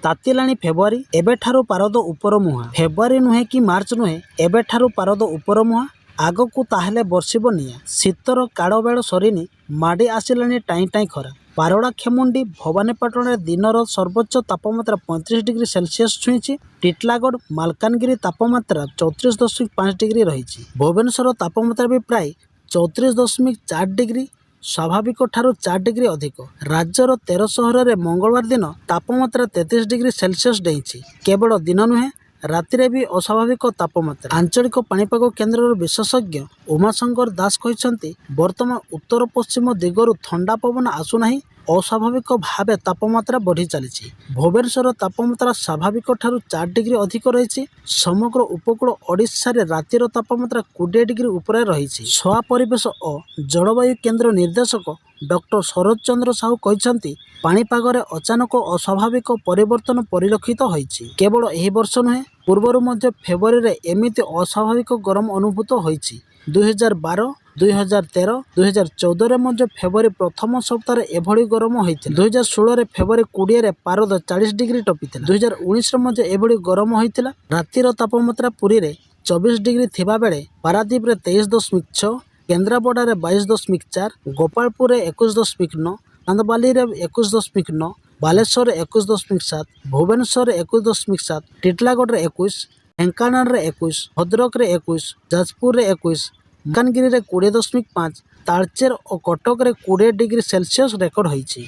तातिलाणी February एबेठारू पारद उपर मुहां फेब्रुआरी नुहे कि मार्च नुहे एबेठारू पारद उपर मुहां आगकू ताहेले बर्षिब निया शीतर काड़ बेल सरीनी माड़ी आसिलाणी टाई टाई खरा पारड़ाखेमुंडी भवानीपाटन दिनर सर्वोच्च तापमात्रा 35 डिग्री सेल्सियस छुईची टिटलागढ़ मालकानगिरी तापमात्रा 34.5 डिग्री रही भुवनेश्वर तापमात्रा भी प्राय 34.4 डिग्री स्वाभाविक ठारू 4 डिग्री अधिक राज्यर 13 सहर में मंगलवार दिन तापमात्रा 33 डिग्री सेल्सियस डेइछि केवल दिन नुहे रातिरे भी अस्वाभाविक तापमात्रा आंचलिक पाणीपाग केन्द्र विशेषज्ञ उमाशंकर दास कहते वर्तमान उत्तर पश्चिम दिगरु ठंडा पवन आसुना अस्वाभाविक भाव तापमात्रा बढ़ी चली भुवनेश्वर तापमात्रा स्वाभाविक ठारू 4 डिग्री अधिक रही समग्र उपकूल ओडिशा रे रातिर तापमात्रा 20 डिग्री उपरे रही सहा परिवेश और जलवायु केन्द्र निर्देशक डॉक्टर शरद चंद्र साहू कहते पाणीपाग अचानक अस्वाभाविक परिवर्तन परिलक्षित होईछि केवल एही वर्ष नुहे पूर्वर मध्य फेब्रुआरी रे एमिति अस्वाभाविक गरम अनुभूत होईछि 2012 2013 2014 रे मध्य फेब्रुआरी प्रथम सप्ताह एभली गरम होइथिला 2016 रे फेब्रुआरी 20 रे पारद 40 डिग्री टपिथिला 2019 रे मध्य एभली गरम होइथिला रातिर तापमात्रा पुरी रे 24 डिग्री थिबा बेले पारादीप रे 23.6 केन्द्रापड़ा रे 22.4 गोपालपुर रे 21.9 चांदबाली रे 21.9 बालेश्वर रे 21.7 भुवनेश्वर रे 21.7 टिटलागढ़ रे 21 ढेंकानाल रे 21 भद्रक रे 21 जाजपुर रे 21 मालकानगिरी रे 20.5 तालचेर और कटक रे 20 डिग्री सेल्सियस रेकर्ड होईछि।